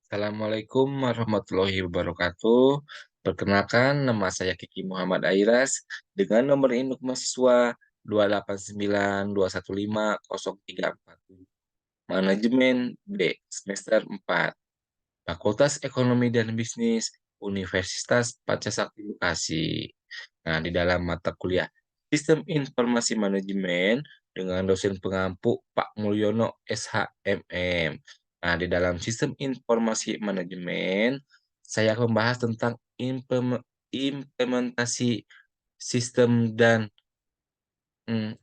Assalamualaikum warahmatullahi wabarakatuh. Perkenalkan, nama saya Kiki Muhammad Airas dengan nomor induk mahasiswa 289215034. Manajemen B, semester 4, Fakultas Ekonomi dan Bisnis, Universitas Pancasakti Bekasi. Nah, di dalam mata kuliah Sistem Informasi Manajemen dengan dosen pengampu Pak Mulyono SHMM. Nah, di dalam Sistem Informasi Manajemen, saya akan membahas tentang implementasi sistem dan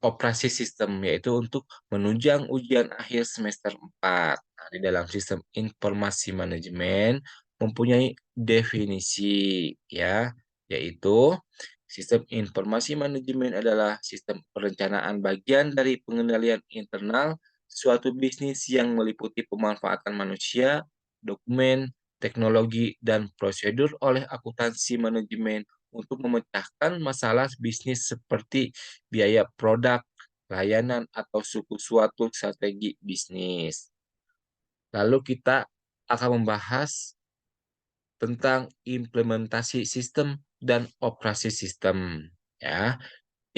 operasi sistem, yaitu untuk menunjang ujian akhir semester 4. Nah, di dalam sistem informasi manajemen mempunyai definisi ya, yaitu sistem informasi manajemen adalah sistem perencanaan bagian dari pengendalian internal suatu bisnis yang meliputi pemanfaatan manusia, dokumen, teknologi, dan prosedur oleh akuntansi manajemen untuk memecahkan masalah bisnis seperti biaya produk, layanan, atau suatu strategi bisnis. Lalu kita akan membahas tentang implementasi sistem dan operasi sistem. Ya,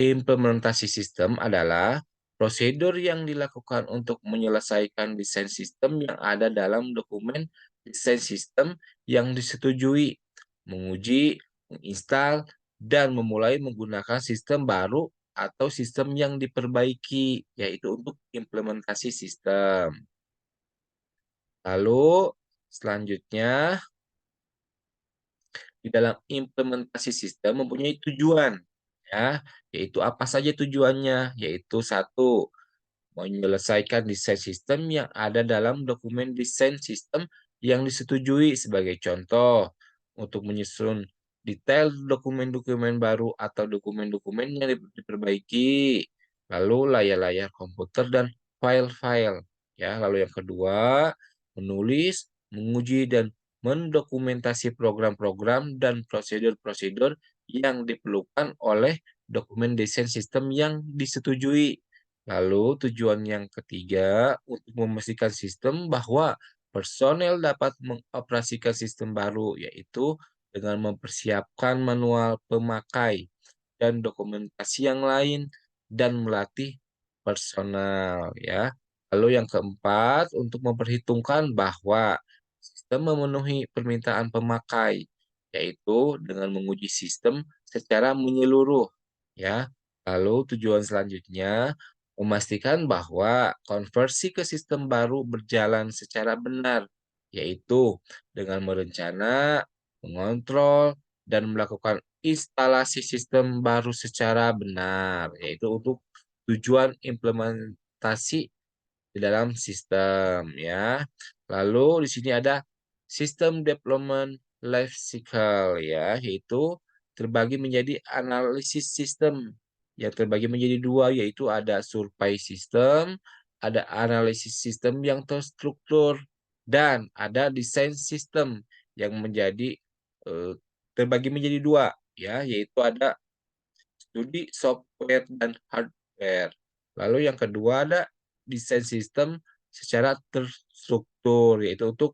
implementasi sistem adalah prosedur yang dilakukan untuk menyelesaikan desain sistem yang ada dalam dokumen desain sistem yang disetujui, menguji, menginstal, dan memulai menggunakan sistem baru atau sistem yang diperbaiki, yaitu untuk implementasi sistem. Lalu selanjutnya di dalam implementasi sistem mempunyai tujuan, ya, yaitu apa saja tujuannya? Yaitu satu, menyelesaikan desain sistem yang ada dalam dokumen desain sistem yang disetujui. Sebagai contoh, untuk menyusun detail dokumen-dokumen baru atau dokumen-dokumen yang diperbaiki, lalu layar-layar komputer dan file-file. Ya, lalu yang kedua, menulis, menguji dan mendokumentasi program-program dan prosedur-prosedur yang diperlukan oleh dokumen desain sistem yang disetujui. Lalu tujuan yang ketiga, untuk memastikan sistem bahwa personel dapat mengoperasikan sistem baru, yaitu dengan mempersiapkan manual pemakai dan dokumentasi yang lain dan melatih personal ya. Lalu yang keempat, untuk memperhitungkan bahwa sistem memenuhi permintaan pemakai, yaitu dengan menguji sistem secara menyeluruh ya. Lalu tujuan selanjutnya, memastikan bahwa konversi ke sistem baru berjalan secara benar, yaitu dengan merencana, mengontrol, dan melakukan instalasi sistem baru secara benar, yaitu untuk tujuan implementasi di dalam sistem ya. Lalu di sini ada sistem development life cycle ya, yaitu terbagi menjadi analisis sistem yang terbagi menjadi dua, yaitu ada survei sistem, ada analisis sistem yang terstruktur, dan ada desain sistem yang menjadi eh, terbagi menjadi dua ya, yaitu ada studi software dan hardware. Lalu yang kedua ada desain sistem secara terstruktur, yaitu untuk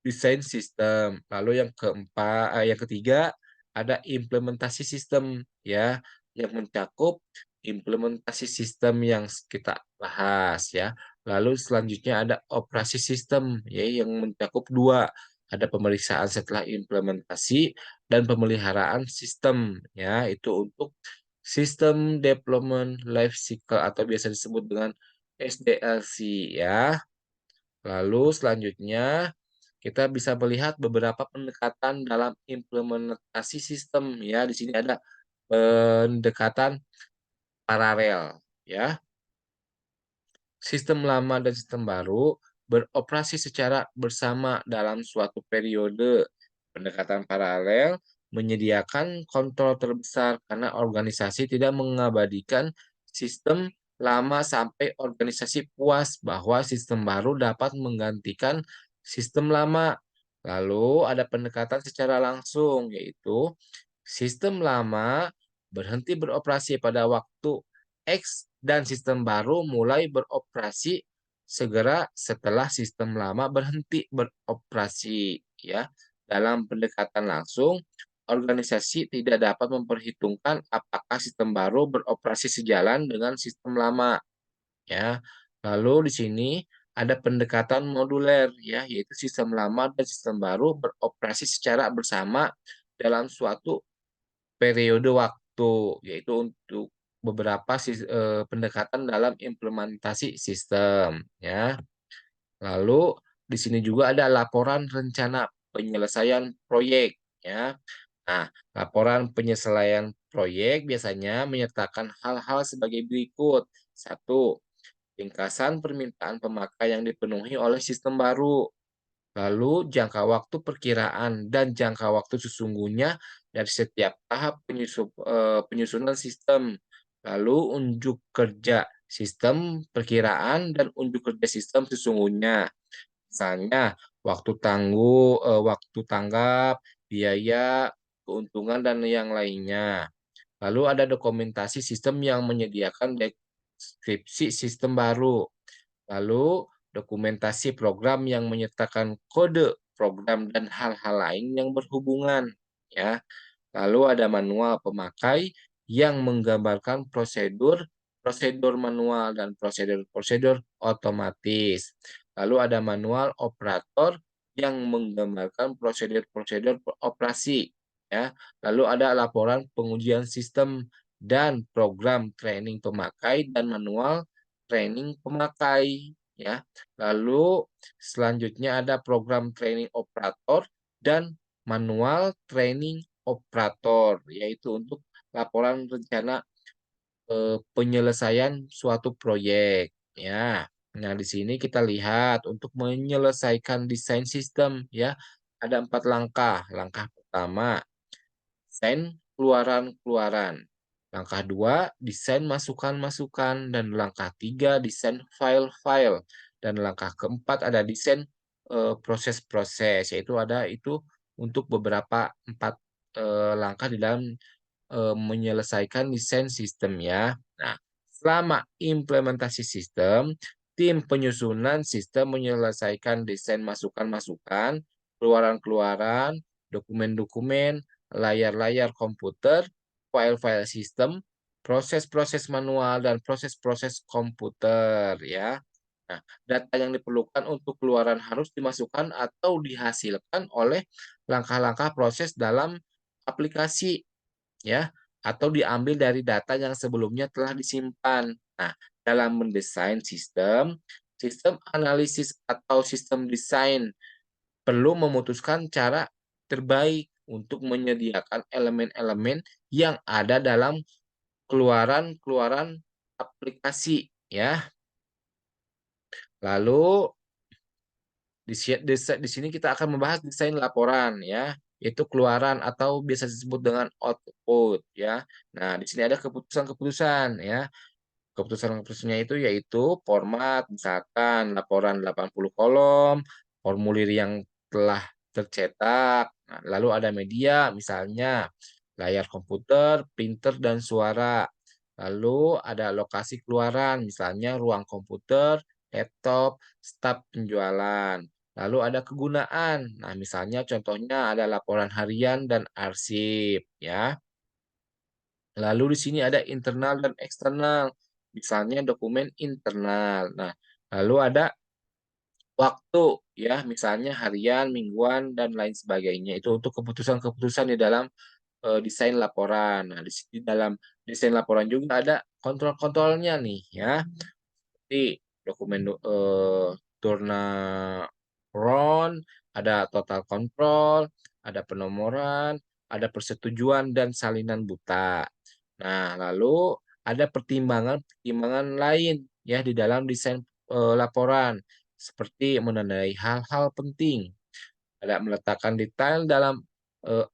desain sistem. Lalu yang ketiga ada implementasi sistem ya, yang mencakup implementasi sistem yang kita bahas ya. Lalu selanjutnya ada operasi sistem ya, yang mencakup dua, ada pemeriksaan setelah implementasi dan pemeliharaan sistem ya, itu untuk sistem development life cycle atau biasa disebut dengan SDLC ya. Lalu selanjutnya kita bisa melihat beberapa pendekatan dalam implementasi sistem ya. Di sini ada pendekatan paralel ya. Sistem lama dan sistem baru beroperasi secara bersama dalam suatu periode. Pendekatan paralel menyediakan kontrol terbesar karena organisasi tidak mengabadikan sistem lama sampai organisasi puas bahwa sistem baru dapat menggantikan sistem lama. Lalu ada pendekatan secara langsung, yaitu sistem lama berhenti beroperasi pada waktu X dan sistem baru mulai beroperasi segera setelah sistem lama berhenti beroperasi, ya. Dalam pendekatan langsung, organisasi tidak dapat memperhitungkan apakah sistem baru beroperasi sejalan dengan sistem lama, ya. Lalu di sini ada pendekatan moduler, ya, yaitu sistem lama dan sistem baru beroperasi secara bersama dalam suatu periode waktu, yaitu untuk beberapa pendekatan dalam implementasi sistem, ya. Lalu di sini juga ada laporan rencana penyelesaian proyek, ya. Nah, laporan penyelesaian proyek biasanya menyertakan hal-hal sebagai berikut. Satu, ringkasan permintaan pemakai yang dipenuhi oleh sistem baru. Lalu jangka waktu perkiraan dan jangka waktu sesungguhnya dari setiap tahap penyusunan sistem. Lalu unjuk kerja sistem perkiraan dan unjuk kerja sistem sesungguhnya. Misalnya waktu tanggap, biaya, keuntungan, dan yang lainnya. Lalu ada dokumentasi sistem yang menyediakan deskripsi sistem baru. Lalu dokumentasi program yang menyertakan kode program dan hal-hal lain yang berhubungan, ya. Lalu ada manual pemakai yang menggambarkan prosedur, prosedur manual dan prosedur-prosedur otomatis. Lalu ada manual operator yang menggambarkan prosedur-prosedur operasi, ya. Lalu ada laporan pengujian sistem dan program training pemakai dan manual training pemakai, ya. Lalu selanjutnya ada program training operator dan manual training operator, yaitu untuk laporan rencana penyelesaian suatu proyek, ya. Nah, di sini kita lihat untuk menyelesaikan desain sistem, ya, ada 4 langkah. Langkah pertama, desain keluaran-keluaran. Langkah 2, desain masukan-masukan. Dan langkah 3, desain file-file. Dan langkah keempat ada desain proses-proses, yaitu ada itu untuk beberapa 4 langkah di dalam menyelesaikan desain sistem, ya. Nah, selama implementasi sistem, tim penyusunan sistem menyelesaikan desain masukan-masukan, keluaran-keluaran, dokumen-dokumen, layar-layar komputer, file-file sistem, proses-proses manual, dan proses-proses komputer, ya. Nah, data yang diperlukan untuk keluaran harus dimasukkan atau dihasilkan oleh langkah-langkah proses dalam aplikasi, ya, atau diambil dari data yang sebelumnya telah disimpan. Nah, dalam mendesain sistem, sistem analisis atau sistem desain perlu memutuskan cara terbaik untuk menyediakan elemen-elemen yang ada dalam keluaran-keluaran aplikasi, ya. Lalu di sini kita akan membahas desain laporan, ya, yaitu keluaran atau biasa disebut dengan output, ya. Nah, di sini ada keputusan-keputusan, ya. Keputusan-keputusannya itu yaitu format, misalkan laporan 80 kolom, formulir yang telah tercetak, nah, lalu ada media, misalnya layar komputer, printer, dan suara. Lalu ada lokasi keluaran, misalnya ruang komputer, laptop, staf penjualan. Lalu ada kegunaan, nah misalnya contohnya ada laporan harian dan arsip, ya. Lalu di sini ada internal dan eksternal, misalnya dokumen internal. Nah, lalu ada waktu, ya, misalnya harian, mingguan, dan lain sebagainya. Itu untuk keputusan-keputusan di dalam desain laporan. Nah, di dalam desain laporan juga ada kontrol-kontrolnya nih, ya. Seperti turnaround, ada total control, ada penomoran, ada persetujuan dan salinan buta. Nah, lalu ada pertimbangan-pertimbangan lain, ya, di dalam desain laporan, seperti menandai hal-hal penting, ada meletakkan detail dalam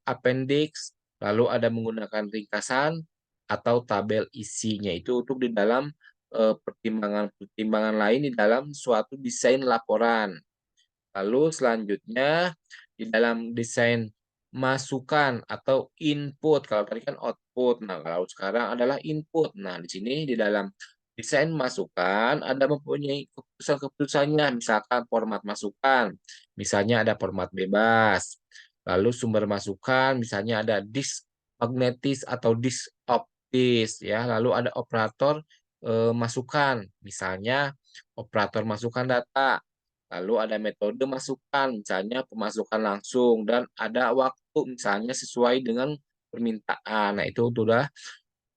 appendix, lalu ada menggunakan ringkasan atau tabel isinya. Itu untuk di dalam pertimbangan-pertimbangan lain di dalam suatu desain laporan. Lalu selanjutnya di dalam desain masukan atau input, kalau tadi kan output. Nah, kalau sekarang adalah input. Nah, di sini di dalam Desain masukan ada mempunyai keputusan-keputusannya, misalkan format masukan, misalnya ada format bebas. Lalu sumber masukan, misalnya ada disk magnetis atau disk optis ya. Lalu ada operator masukan, misalnya operator masukan data. Lalu ada metode masukan, misalnya pemasukan langsung dan ada waktu, misalnya sesuai dengan permintaan. Nah, itu sudah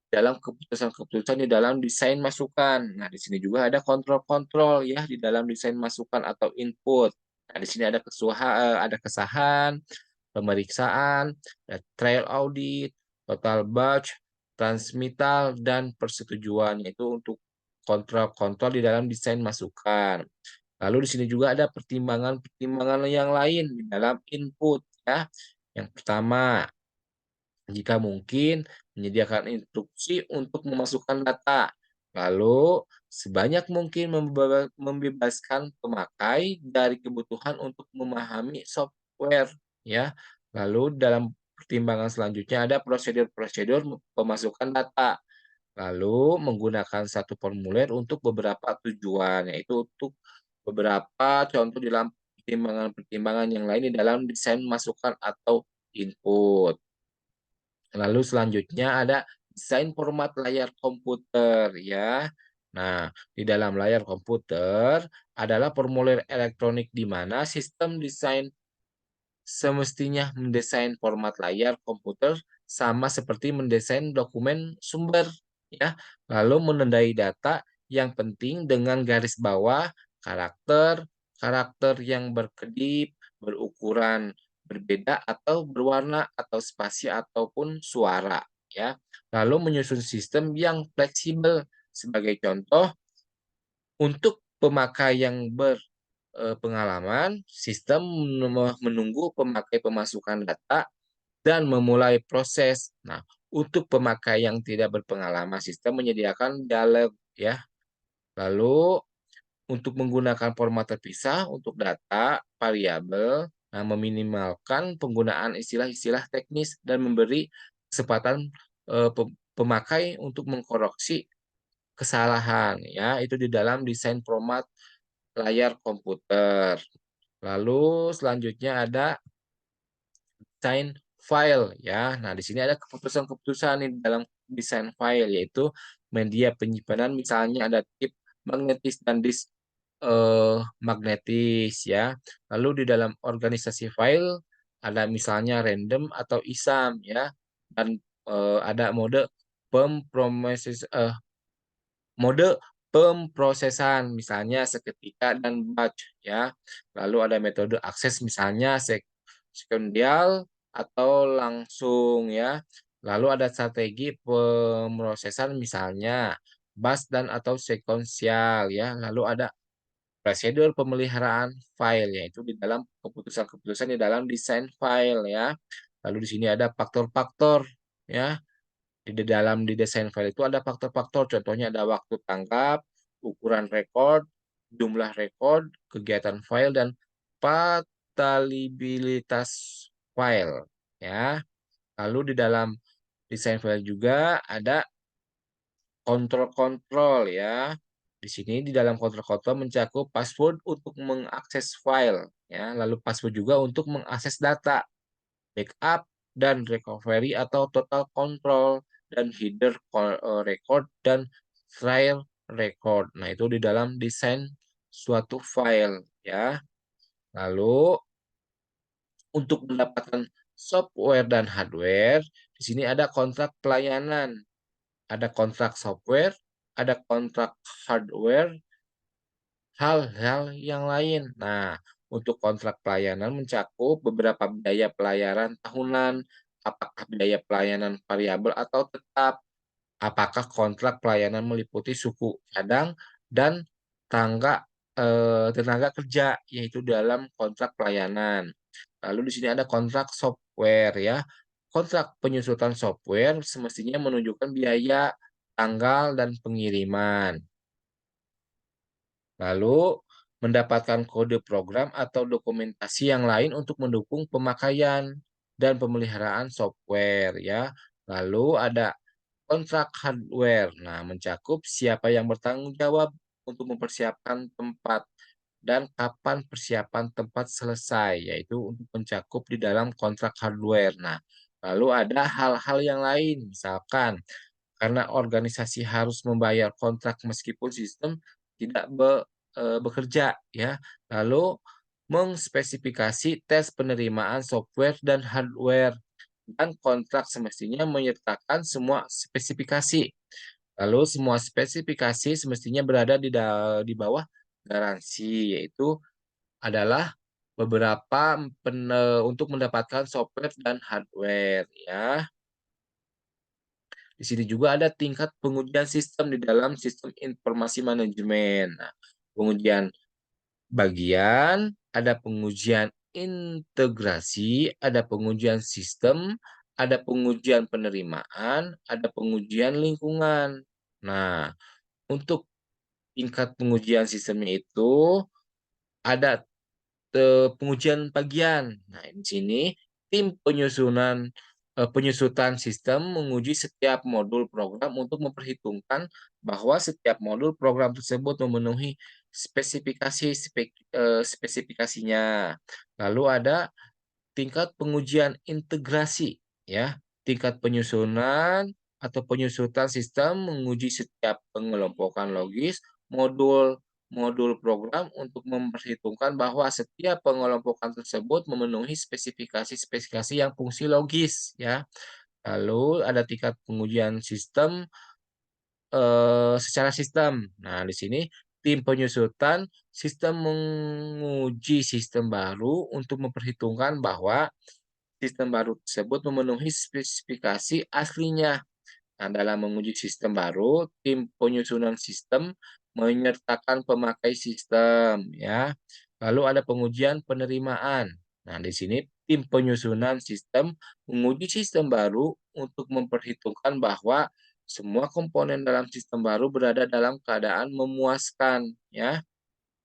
dalam keputusan-keputusan di dalam desain masukan. Nah, di sini juga ada kontrol-kontrol ya di dalam desain masukan atau input. Nah, di sini ada kesahan, pemeriksaan, ada trial audit, total batch, transmittal, dan persetujuan, yaitu untuk kontrol-kontrol di dalam desain masukan. Lalu di sini juga ada pertimbangan-pertimbangan yang lain di dalam input ya. Yang pertama, jika mungkin, menyediakan instruksi untuk memasukkan data. Lalu, sebanyak mungkin membebaskan pemakai dari kebutuhan untuk memahami software, ya. Lalu dalam pertimbangan selanjutnya ada prosedur-prosedur pemasukan data. Lalu menggunakan satu formulir untuk beberapa tujuan, yaitu untuk beberapa contoh dalam pertimbangan-pertimbangan yang lain di dalam desain masukan atau input. Lalu selanjutnya ada desain format layar komputer ya. Nah, di dalam layar komputer adalah formulir elektronik di mana sistem desain semestinya mendesain format layar komputer sama seperti mendesain dokumen sumber ya. Lalu menandai data yang penting dengan garis bawah, karakter, karakter yang berkedip, berukuran berbeda atau berwarna atau spasi ataupun suara ya. Lalu menyusun sistem yang fleksibel sebagai contoh untuk pemakai yang pengalaman, sistem menunggu pemakai pemasukan data dan memulai proses. Nah, untuk pemakai yang tidak berpengalaman, sistem menyediakan dialog ya. Lalu untuk menggunakan format terpisah untuk data variabel, nah meminimalkan penggunaan istilah-istilah teknis dan memberi kesempatan pemakai untuk mengkoreksi kesalahan ya, itu di dalam desain format layar komputer. Lalu selanjutnya ada desain file ya. Nah, di sini ada keputusan-keputusan di dalam desain file yaitu media penyimpanan misalnya ada tip magnetis dan disk magnetis ya. Lalu di dalam organisasi file ada misalnya random atau ISAM ya. Dan ada mode pemrosesan misalnya seketika dan batch ya. Lalu ada metode akses misalnya sekuensial atau langsung ya. Lalu ada strategi pemrosesan misalnya batch dan atau sekuensial ya. Lalu ada prosedur pemeliharaan file yaitu di dalam keputusan-keputusan di dalam desain file ya. Lalu di sini ada faktor-faktor ya. Di desain file itu ada faktor-faktor, contohnya ada waktu tangkap, ukuran record, jumlah record, kegiatan file, dan patalibilitas file. Ya. Lalu di dalam desain file juga ada kontrol-kontrol ya. Di sini di dalam kontrol-kontrol mencakup password untuk mengakses file ya, lalu password juga untuk mengakses data, backup dan recovery atau total control dan record dan trial record. Nah, itu di dalam desain suatu file ya. Lalu untuk mendapatkan software dan hardware, di sini ada kontrak pelayanan, ada kontrak software, ada kontrak hardware, hal-hal yang lain. Nah, untuk kontrak pelayanan mencakup beberapa biaya pelayanan tahunan, apakah biaya pelayanan variabel atau tetap, apakah kontrak pelayanan meliputi suku cadang dan tangga tenaga kerja, yaitu dalam kontrak pelayanan. Lalu di sini ada kontrak software ya. Kontrak penyusutan software semestinya menunjukkan biaya, tanggal, dan pengiriman. Lalu mendapatkan kode program atau dokumentasi yang lain untuk mendukung pemakaian dan pemeliharaan software ya. Lalu ada Kontrak hardware. Nah, mencakup siapa yang bertanggung jawab untuk mempersiapkan tempat dan kapan persiapan tempat selesai, yaitu untuk mencakup di dalam kontrak hardware. Nah, lalu ada hal-hal yang lain, misalkan karena organisasi harus membayar kontrak meskipun sistem tidak bekerja, ya. Lalu mengspesifikasi tes penerimaan software dan hardware, dan kontrak semestinya menyertakan semua spesifikasi. Lalu semua spesifikasi semestinya berada di bawah garansi, yaitu adalah beberapa untuk mendapatkan software dan hardware, ya. Di sini juga ada tingkat pengujian sistem di dalam sistem informasi manajemen. Nah, pengujian bagian, ada pengujian integrasi, ada pengujian sistem, ada pengujian penerimaan, ada pengujian lingkungan. Nah, untuk tingkat pengujian sistemnya itu ada pengujian bagian. Nah, di sini tim penyusutan sistem menguji setiap modul program untuk memperhitungkan bahwa setiap modul program tersebut memenuhi spesifikasinya. Lalu ada tingkat pengujian integrasi, ya. Tingkat penyusunan atau penyusutan sistem menguji setiap pengelompokan logis modul modul program untuk memperhitungkan bahwa setiap pengelompokan tersebut memenuhi spesifikasi-spesifikasi yang fungsi logis, ya. Lalu ada tingkat pengujian sistem secara sistem. Nah, di sini tim penyusutan sistem menguji sistem baru untuk memperhitungkan bahwa sistem baru tersebut memenuhi spesifikasi aslinya. Nah, dalam menguji sistem baru, tim penyusunan sistem menyertakan pemakai sistem, ya. Lalu ada pengujian penerimaan. Nah, di sini tim penyusunan sistem menguji sistem baru untuk memperhitungkan bahwa semua komponen dalam sistem baru berada dalam keadaan memuaskan, ya.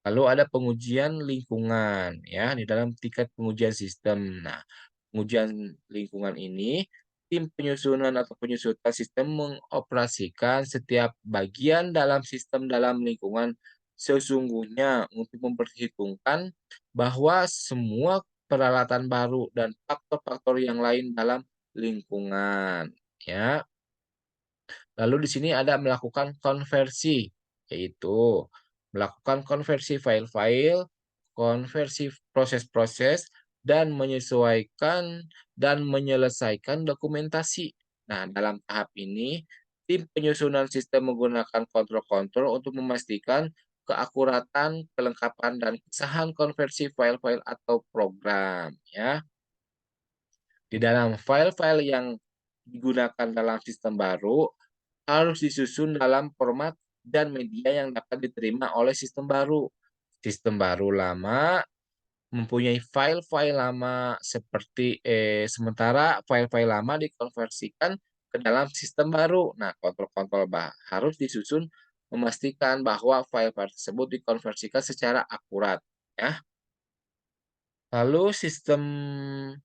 Lalu ada pengujian lingkungan, ya, di dalam tingkat pengujian sistem. Nah, pengujian lingkungan ini, tim penyusunan atau penyusutan sistem mengoperasikan setiap bagian dalam sistem dalam lingkungan sesungguhnya untuk memperhitungkan bahwa semua peralatan baru dan faktor-faktor yang lain dalam lingkungan, ya. Lalu di sini ada melakukan konversi, yaitu melakukan konversi file-file, konversi proses-proses, dan menyesuaikan dan menyelesaikan dokumentasi. Nah, dalam tahap ini, tim penyusunan sistem menggunakan kontrol-kontrol untuk memastikan keakuratan, kelengkapan, dan kesahan konversi file-file atau program, ya. Di dalam file-file yang digunakan dalam sistem baru, harus disusun dalam format dan media yang dapat diterima oleh sistem baru. Sistem baru lama mempunyai file-file lama sementara file-file lama dikonversikan ke dalam sistem baru. Nah, kontrol-kontrol harus disusun memastikan bahwa file-file tersebut dikonversikan secara akurat, ya. Lalu sistem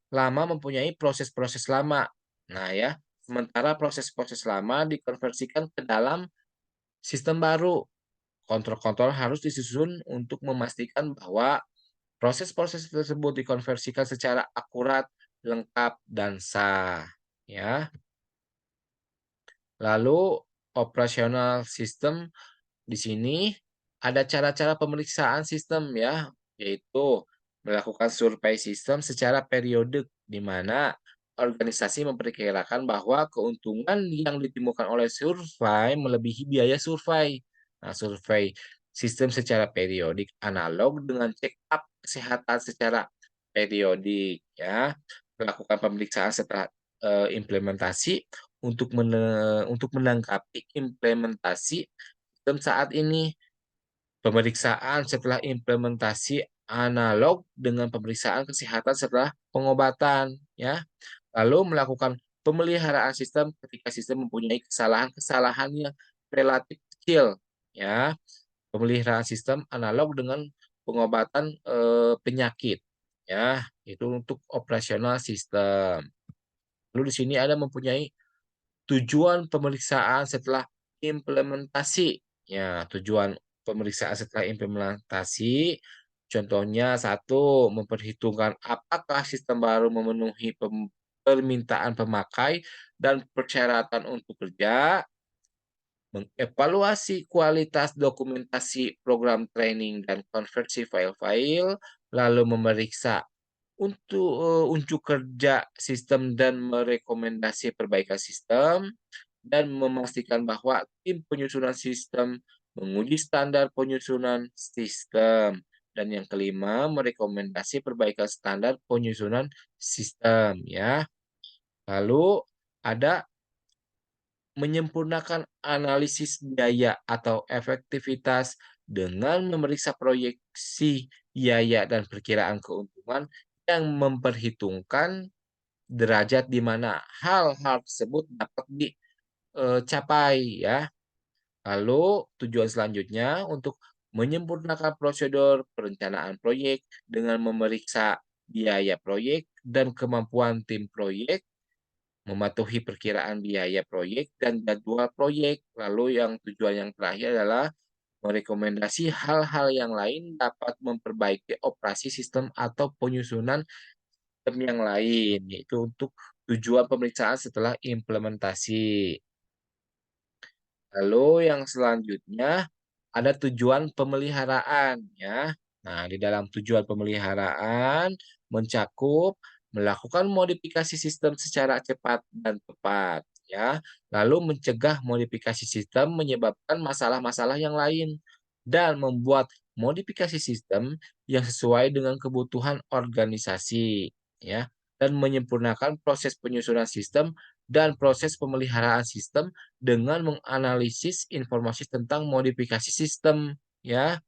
lama mempunyai proses-proses lama. Nah, ya, sementara proses-proses lama dikonversikan ke dalam sistem baru. Kontrol-kontrol harus disusun untuk memastikan bahwa proses-proses tersebut dikonversikan secara akurat, lengkap, dan sah, ya. Lalu operasional sistem di sini ada cara-cara pemeriksaan sistem, ya, yaitu melakukan survei sistem secara periodik di mana organisasi memperkirakan bahwa keuntungan yang ditimbulkan oleh survei melebihi biaya survei. Nah, survei sistem secara periodik analog dengan check up kesehatan secara periodik, ya. Melakukan pemeriksaan setelah implementasi untuk menanggapi implementasi sistem saat ini. Pemeriksaan setelah implementasi analog dengan pemeriksaan kesehatan setelah pengobatan, ya. Lalu melakukan pemeliharaan sistem ketika sistem mempunyai kesalahan-kesalahan yang relatif kecil, ya. Pemeliharaan sistem analog dengan pengobatan, penyakit, ya. Itu untuk operasional sistem. Lalu di sini ada mempunyai tujuan pemeriksaan setelah implementasi. Ya, tujuan pemeriksaan setelah implementasi, contohnya satu, memperhitungkan apakah sistem baru memenuhi permintaan pemakai dan persyaratan untuk kerja, mengevaluasi kualitas dokumentasi program training dan konversi file-file, lalu memeriksa unjuk kerja sistem dan merekomendasi perbaikan sistem, dan memastikan bahwa tim penyusunan sistem menguji standar penyusunan sistem. Dan yang kelima, merekomendasi perbaikan standar penyusunan sistem ya. Lalu ada menyempurnakan analisis biaya atau efektivitas dengan memeriksa proyeksi biaya dan perkiraan keuntungan yang memperhitungkan derajat di mana hal-hal tersebut dapat dicapai ya. Lalu tujuan selanjutnya untuk menyempurnakan prosedur perencanaan proyek dengan memeriksa biaya proyek dan kemampuan tim proyek, mematuhi perkiraan biaya proyek dan jadwal proyek. Lalu yang tujuan yang terakhir adalah merekomendasi hal-hal yang lain dapat memperbaiki operasi sistem atau penyusunan sistem yang lain, yaitu untuk tujuan pemeriksaan setelah implementasi. Lalu yang selanjutnya ada tujuan pemeliharaan ya. Nah, di dalam tujuan pemeliharaan mencakup melakukan modifikasi sistem secara cepat dan tepat ya. Lalu mencegah modifikasi sistem menyebabkan masalah-masalah yang lain dan membuat modifikasi sistem yang sesuai dengan kebutuhan organisasi ya, dan menyempurnakan proses penyusunan sistem dan proses pemeliharaan sistem dengan menganalisis informasi tentang modifikasi sistem ya,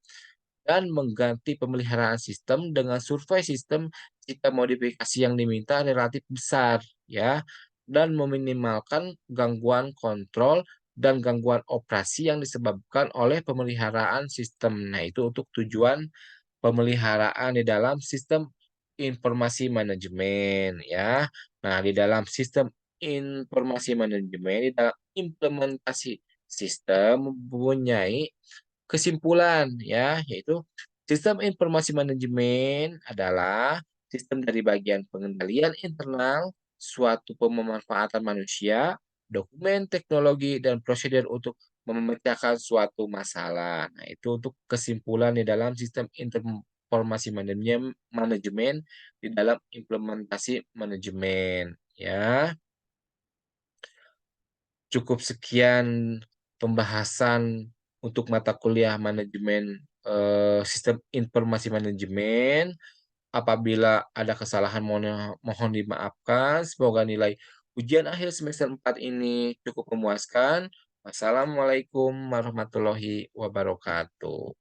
dan mengganti pemeliharaan sistem dengan survei sistem jika modifikasi yang diminta relatif besar ya, dan meminimalkan gangguan kontrol dan gangguan operasi yang disebabkan oleh pemeliharaan sistem. Nah, itu untuk tujuan pemeliharaan di dalam sistem informasi manajemen ya. Nah, di dalam sistem informasi manajemen, di dalam implementasi sistem mempunyai kesimpulan ya, yaitu sistem informasi manajemen adalah sistem dari bagian pengendalian internal suatu pemanfaatan manusia, dokumen, teknologi, dan prosedur untuk memecahkan suatu masalah. Nah, itu untuk kesimpulan di dalam sistem informasi manajemen di dalam implementasi manajemen ya. Cukup sekian pembahasan untuk mata kuliah manajemen, sistem informasi manajemen. Apabila ada kesalahan mohon dimaafkan. Semoga nilai ujian akhir semester 4 ini cukup memuaskan. Wassalamualaikum warahmatullahi wabarakatuh.